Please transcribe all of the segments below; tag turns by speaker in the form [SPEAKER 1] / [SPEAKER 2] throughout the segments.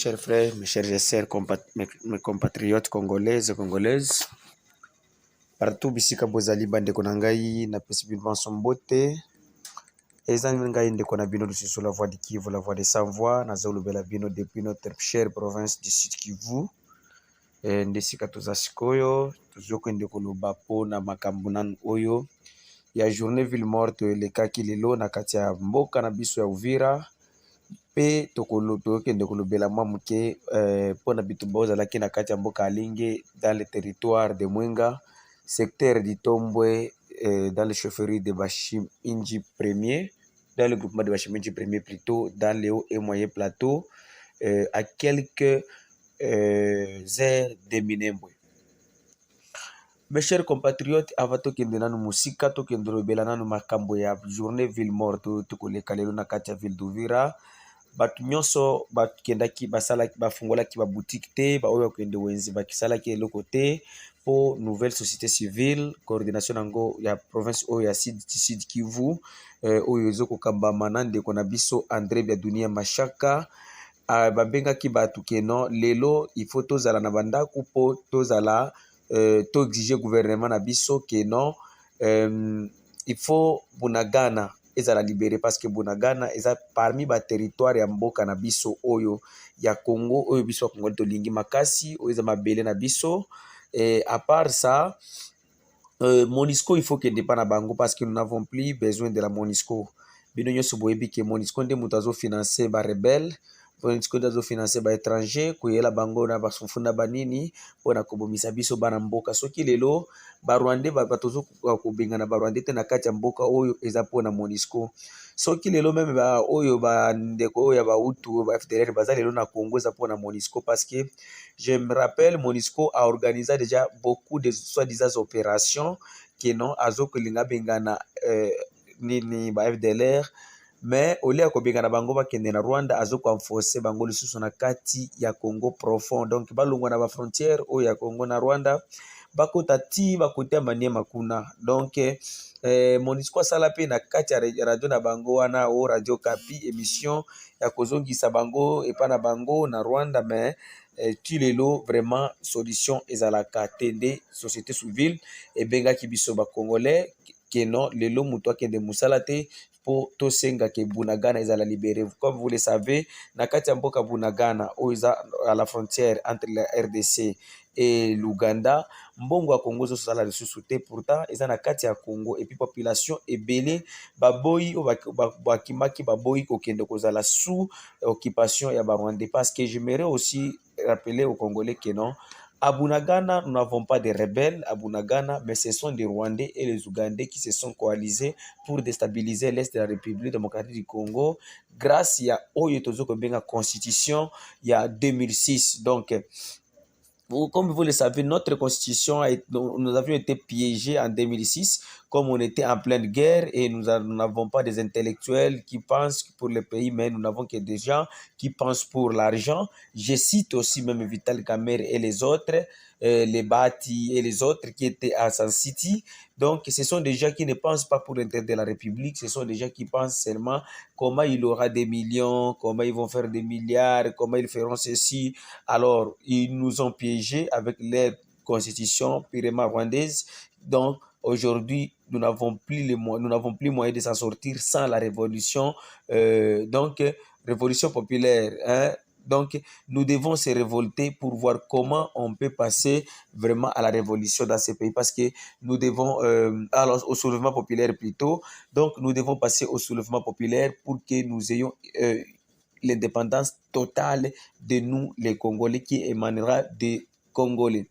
[SPEAKER 1] chers frères, mes chers et sœurs, mes compatriotes congolaises et congolaises. Partout bisika bozali bandeko na ngai na pesi bino mbote. Ezali ngai ndeko na bino lisusu la voix du Kivu, la voix de sans voix, na zolobela bino depuis notre chère province du Sud Kivu. Ndesika toza sikoyo, tozokende koloba po na makambo nanu oyo ya journée ville morte elekaki lelo na kati ya mboka na biso ya Uvira. Pe tokende kolobela mwa muke po na bitu bozalaki na kati ya mboka Alinge dans le territoire de Mwenga, secteur d'Itombwe, dans le chefferie de Bashim Inji Premier, dans le groupement de Bashim Inji Premier plutôt, dans les hauts et moyens plateaux, à quelques heures de Minembwe. Mes chers compatriotes, avant tokende nanu musika, tokende lobela nanu makambo ya journée ville morte tokoleka lelo na kati ya ville d'Uvira. Batu nyonso bakendaki basalaki bafungolaki ba boutique te ba oyo kende wenzi bakisalaki eloko te po nouvelle société civile coordination nango ya province oyo ya Sud Kivu oyo ezokokambama na ndeko na biso André Biadunia Mashaka babengaki batu keno lelo il faut tozala na bandako po tozala to exiger gouvernement na biso keno il faut Bunagana ezala libéré parce que Bunagana eza parmi ba territoire ya mboka na biso oyo ya Congo oyo biso Congo to lingi makasi oyo eza mabele na biso. Et à part ça, Monisco il faut que dépend na bango parce que nous n'avons plus besoin de la Monisco. Bino nyonso boyebi ke Monisco nde mutu azofinancer ba rebelle, Monisco nde azofinancer ba étranger kuyela bango na basufuna banini mpona kobomisa biso bana mboka. Soki lelo ba Rwandais batozo kobengana ba Rwandais te na kati ya mboka oyo eza mpona Monisco. Soki lelo même ba oyo ba ndeko oyo ba Hutu ba FDLR baza lelo na Congo eza mpona Monisco parce que je me rappelle Monisco a organisé déjà beaucoup de soi-disant opérations qui non azokolinga bengana nini ba FDLR mais au lieu ya kobengana bango bakende na Rwanda azoko enforcer bango lisusu na kati ya Congo profond, donc balongwa na ba frontière oyo ya Congo na Rwanda bakota ti bakota Maniema kuna. Donc Monisco asala pe na kati ya radio na bango wana o Radio Kapi émission ya kozongisa bango epa na bango na Rwanda mais tu lelo vraiment solution ezalaka tende société civile et bengaki biso ba congolais que non lelo mutu akende musala te po tosenga ke Bunagana ezala libéré. Comme vous le savez, na kati ya mboka Bunagana oyo eza à la frontière entre la RDC et l'Ouganda, mbongo ya Congo zo sala lisusu te, pourtant eza na kati ya Congo et puis population ebele baboyi o bakimaki baboyi kokende kozala sous occupation ya ba Rwandais. Parce que j'aimerais aussi rappeler aux Congolais que non, à Bunagana, nous n'avons pas de rebelles à Bunagana, mais ce sont des Rwandais et les Ougandais qui se sont coalisés pour déstabiliser l'Est de la République démocratique du Congo grâce à la constitution il y a 2006. Donc, comme vous le savez, notre constitution, nous avions été piégés en 2006, comme on était en pleine guerre et nous n'avons pas des intellectuels qui pensent pour le pays, mais nous n'avons que des gens qui pensent pour l'argent. Je cite aussi même Vital Kamerhe et les autres, les Bati et les autres qui étaient à San City. Donc, ce sont des gens qui ne pensent pas pour l'intérêt de la République, ce sont des gens qui pensent seulement comment il aura des millions, comment ils vont faire des milliards, comment ils feront ceci. Alors, ils nous ont piégés avec leur constitution purement rwandaise. Donc, aujourd'hui, nous n'avons plus moyen de s'en sortir sans la révolution, révolution populaire. Hein? Donc, nous devons se révolter pour voir comment on peut passer vraiment à la révolution dans ce pays. Parce que nous devons, alors au soulèvement populaire plutôt, donc nous devons passer au soulèvement populaire pour que nous ayons l'indépendance totale de nous, les Congolais, qui émanera des Congolais.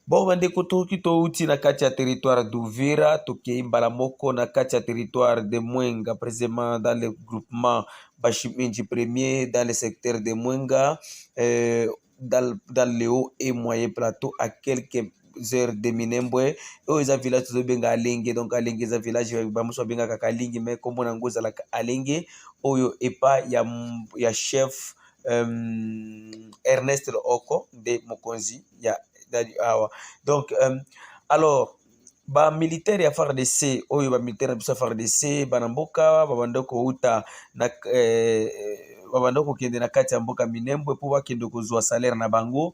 [SPEAKER 1] Bon, bandeko toki touti na kati ya territoire d'Uvira, toki mbala moko na kati ya territoire de Mwenga, précisément dans le groupement Bashim Inji Premier, dans le secteur de Mwenga, dans le haut et moyen plateau, à quelques heures de Minembwe. Oyo eza village tozobenga Alenge, donc Alenge eza village bamuso benga kaka Alenge, mais comme on ngoza la Alenge, oyo epa ya chef Ernest Oko de Mokonzi ya donc alors ba militaire ya FARDC oyo ba militaire ya FARDC banamboka babandoko uta na babanda kokende na kati ya mboka Minembwe mpo bakende kozwa salaire na bango.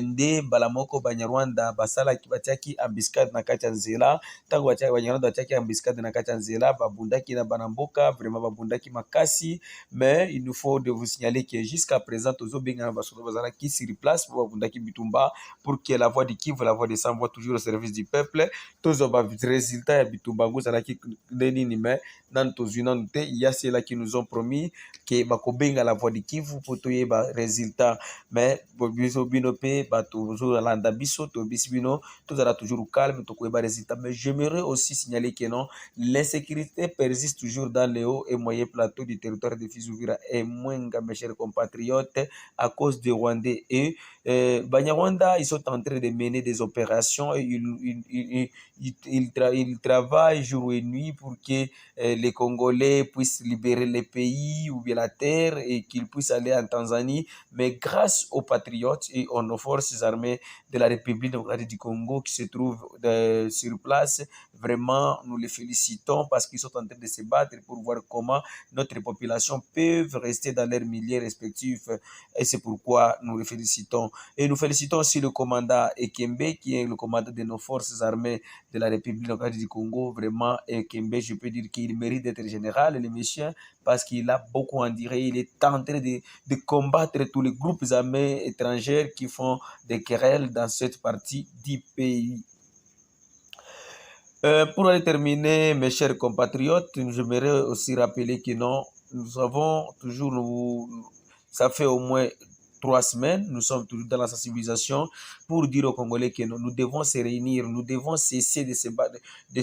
[SPEAKER 1] Nde mbala moko Banyarwanda basalaki batiaki embuscade na kati ya nzela. Ntango Banyarwanda batiaki embuscade na kati ya nzela, babundaki na bana mboka, vraiment babundaki makasi. Mais il nous faut de vous signaler que jusqu'à présent tozobenga na basoda bazalaki sur place po babundaki bitumba pour que la voix du Kivu, la voix des sans voix toujours au service du peuple. Tozoba résultat ya bitumba ngo zalaki nini, mais nan tozwi nanu te. Il y a ceux-là qui nous ont promis que bakobenga la voix du Kivu pour toyeba résultat, mais biso bino pe bato landa biso to bisbino tozala toujours calme tokoyeba résultat. Mais j'aimerais aussi signaler que non, l'insécurité persiste toujours dans les hauts et moyens plateaux du territoire de Fizi-Uvira et Mwenga, mes chers compatriotes, à cause des Rwandais. Et Banyarwanda, ils sont en train de mener des opérations et ils travaillent jour et nuit pour que les Congolais puissent libérer le pays ou bien la terre et qu'ils puissent aller en Tanzanie. Mais grâce aux patriotes et aux forces armées de la République démocratique du Congo qui se trouvent sur place, vraiment, nous les félicitons parce qu'ils sont en train de se battre pour voir comment notre population peut rester dans leurs milieux respectifs. Et c'est pourquoi nous les félicitons. Et nous félicitons aussi le commandant Ekembe, qui est le commandant de nos forces armées de la République démocratique du Congo. Vraiment, Ekembe, je peux dire qu'il mérite d'être général, le monsieur, parce qu'il a beaucoup en dire. Il est en train de combattre tous les groupes armés étrangers qui font des querelles dans cette partie du pays. Pour aller terminer, mes chers compatriotes, j'aimerais aussi rappeler que non, nous avons toujours, ça fait au moins 3 semaines, nous sommes toujours dans la sensibilisation pour dire aux Congolais que nous devons se réunir, nous devons cesser de se battre, de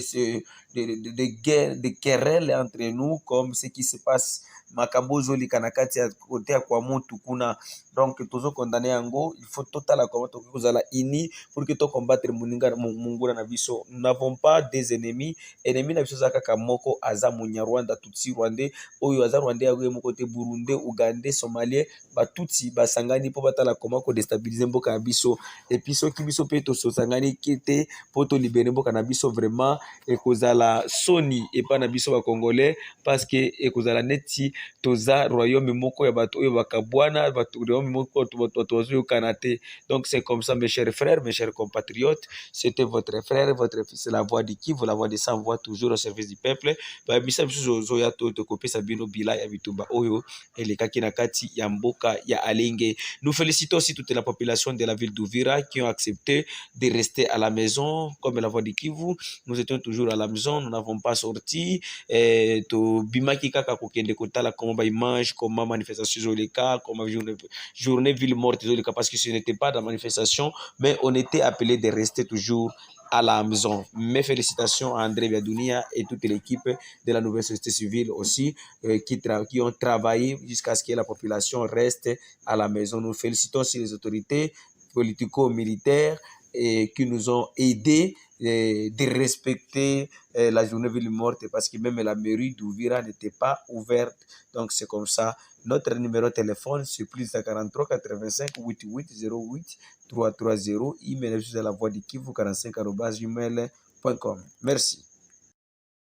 [SPEAKER 1] querelles entre nous, comme ce qui se passe Makabozo likanakati ya kote ya kwa mutu kuna. Donc tozo condamner yango, il faut total akoma to kozala ini pour que to combattre muninga mungura na biso. Nous n'avons pas des ennemis. Ennemis na biso zaka kamoko aza Munyarwanda, Tutsi Rwandais, oyo aza Rwandais awe moko te Burundais, Ougandais, Somalien, ba Tutsi ba sangani po batala koma ko déstabiliser mboka na biso. Et puis soki biso pe to sangani kete po to libérer mboka na biso, vraiment e kozala soni et pas na biso ba Congolais, parce que e kozala neti toza royaume moko ya bato oyo bakabwana bato royaume moko to zo kanate. Donc c'est comme ça, mes chers frères, mes chers compatriotes, c'était votre frère, votre fils, la voix du Kivu, la voix des sans voix, toujours au service du peuple. Ba bisa biso zo ya to kopesa bino bila ya bitumba oyo elekaki na kati ya mboka ya Alenge. Nous félicitons aussi toute la population de la ville d'Uvira qui ont accepté de rester à la maison comme la voix du Kivu. Nous étions toujours à la maison, nous n'avons pas sorti. To bimaki kaka kokende kotala comment ba image, comment manifestation zoleka, comment journée ville morte zoleka, parce que ce n'était pas de manifestation, mais on était appelé de rester toujours à la maison. Mes félicitations à André Biadounia et toute l'équipe de la nouvelle société civile aussi qui ont travaillé jusqu'à ce que la population reste à la maison. Nous félicitons aussi les autorités politico-militaires qui nous ont aidés de respecter la journée ville morte, parce que même la mairie d'Uvira n'était pas ouverte. Donc c'est comme ça. Notre numéro de téléphone c'est plus 43 85 88 08 330. Email à la voix du Kivu 45@gmail.com. Merci.